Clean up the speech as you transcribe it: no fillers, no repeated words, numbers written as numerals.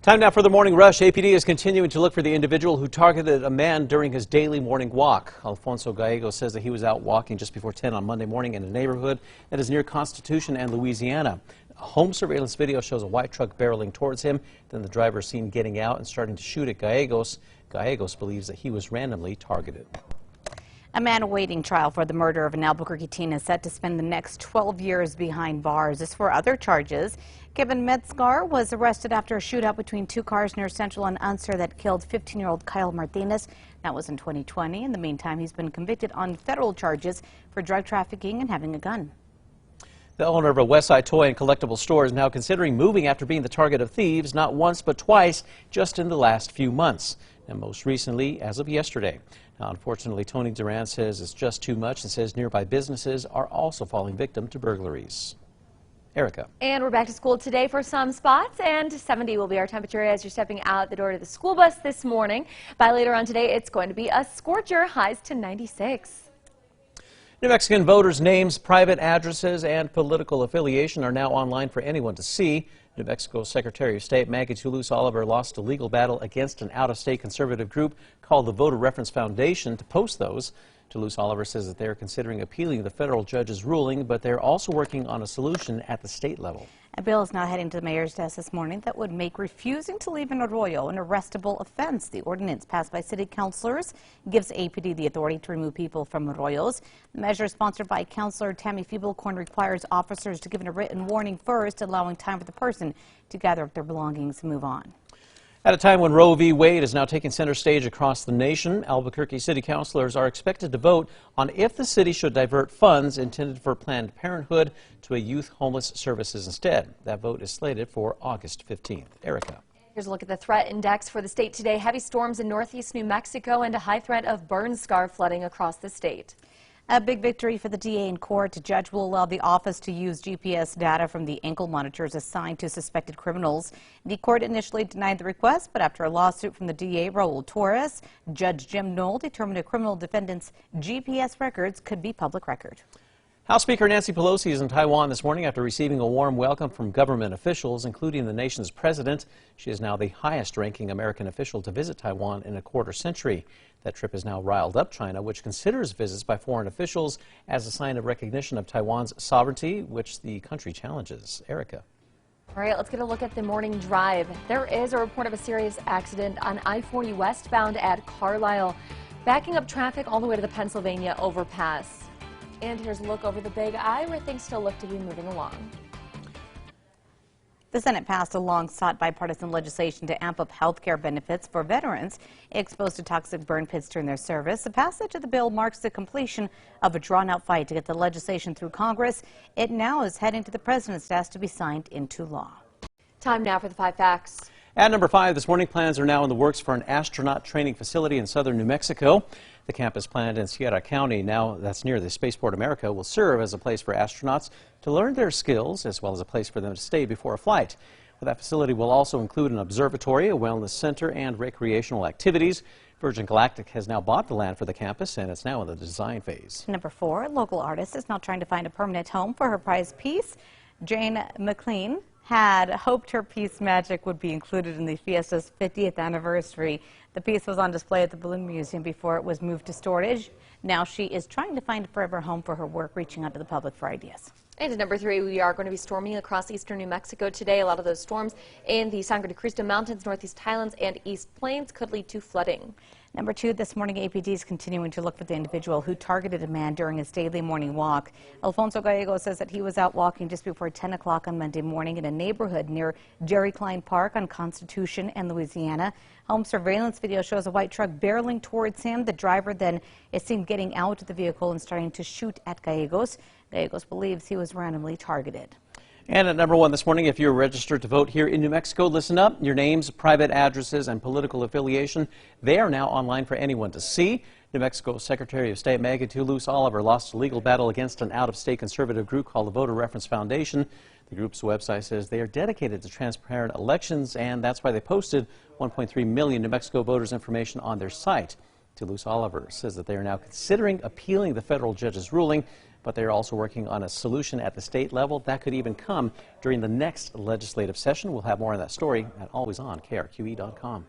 Time now for the Morning Rush. APD is continuing to look for the individual who targeted a man during his daily morning walk. Alfonso Gallegos says that he was out walking just before 10 on Monday morning in a neighborhood that is near Constitution and Louisiana. A home surveillance video shows a white truck barreling towards him. Then the driver is seen getting out and starting to shoot at Gallegos. Gallegos believes that he was randomly targeted. A man awaiting trial for the murder of an Albuquerque teen is set to spend the next 12 years behind bars. As for other charges, Kevin Metzgar was arrested after a shootout between two cars near Central and Unser that killed 15-year-old Kyle Martinez. That was in 2020. In the meantime, he's been convicted on federal charges for drug trafficking and having a gun. The owner of a Westside toy and collectible store is now considering moving after being the target of thieves not once but twice just in the last few months, and most recently as of yesterday. Now, unfortunately, Tony Duran says it's just too much and says nearby businesses are also falling victim to burglaries. Erica. And we're back to school today for some spots, and 70 will be our temperature as you're stepping out the door to the school bus this morning. By later on today, it's going to be a scorcher, highs to 96. New Mexican voters' names, private addresses, and political affiliation are now online for anyone to see. New Mexico Secretary of State Maggie Toulouse-Oliver lost a legal battle against an out-of-state conservative group called the Voter Reference Foundation to post those. Toulouse-Oliver says that they're considering appealing the federal judge's ruling, but they're also working on a solution at the state level. A bill is now heading to the mayor's desk this morning that would make refusing to leave an arroyo an arrestable offense. The ordinance passed by city councilors gives APD the authority to remove people from arroyos. The measure, sponsored by Councilor Tammy Feeblecorn, requires officers to give a written warning first, allowing time for the person to gather up their belongings and move on. At a time when Roe v. Wade is now taking center stage across the nation, Albuquerque city councilors are expected to vote on if the city should divert funds intended for Planned Parenthood to a youth homeless services instead. That vote is slated for August 15th. Erica. Here's a look at the threat index for the state today. Heavy storms in northeast New Mexico and a high threat of burn scar flooding across the state. A big victory for the DA in court. The judge will allow the office to use GPS data from the ankle monitors assigned to suspected criminals. The court initially denied the request, but after a lawsuit from the DA, Raul Torres, Judge Jim Knoll determined a criminal defendant's GPS records could be public record. House Speaker Nancy Pelosi is in Taiwan this morning after receiving a warm welcome from government officials, including the nation's president. She is now the highest-ranking American official to visit Taiwan in a quarter century. That trip has now riled up China, which considers visits by foreign officials as a sign of recognition of Taiwan's sovereignty, which the country challenges. Erica. All right, let's get a look at the morning drive. There is a report of a serious accident on I-40 westbound at Carlisle, backing up traffic all the way to the Pennsylvania overpass. And here's a look over the Big I, where things still look to be moving along. The Senate passed a long-sought bipartisan legislation to amp up health care benefits for veterans exposed to toxic burn pits during their service. The passage of the bill marks the completion of a drawn-out fight to get the legislation through Congress. It now is heading to the president's desk to be signed into law. Time now for the 5 facts. At number 5 this morning, plans are now in the works for an astronaut training facility in southern New Mexico. The campus planned in Sierra County, now that's near the Spaceport America, will serve as a place for astronauts to learn their skills as well as a place for them to stay before a flight. Well, that facility will also include an observatory, a wellness center, and recreational activities. Virgin Galactic has now bought the land for the campus, and it's now in the design phase. Number 4, a local artist is now trying to find a permanent home for her prize piece. Jane McLean had hoped her piece Magic would be included in the Fiesta's 50th anniversary. The piece was on display at the Balloon Museum before it was moved to storage. Now she is trying to find a forever home for her work, reaching out to the public for ideas. And at number 3, we are going to be storming across eastern New Mexico today. A lot of those storms in the Sangre de Cristo Mountains, Northeast Highlands, and East Plains could lead to flooding. Number 2, this morning APD is continuing to look for the individual who targeted a man during his daily morning walk. Alfonso Gallegos says that he was out walking just before 10 o'clock on Monday morning in a neighborhood near Jerry Klein Park on Constitution and Louisiana. Home surveillance video shows a white truck barreling towards him. The driver then is seen getting out of the vehicle and starting to shoot at Gallegos. Gallegos believes he was randomly targeted. And at number 1 this morning, if you're registered to vote here in New Mexico, listen up. Your names, private addresses, and political affiliation, they are now online for anyone to see. New Mexico Secretary of State Maggie Toulouse-Oliver lost a legal battle against an out-of-state conservative group called the Voter Reference Foundation. The group's website says they are dedicated to transparent elections, and that's why they posted 1.3 million New Mexico voters' information on their site. Toulouse-Oliver says that they are now considering appealing the federal judge's ruling, but they're also working on a solution at the state level that could even come during the next legislative session. We'll have more on that story at alwaysonkrqe.com.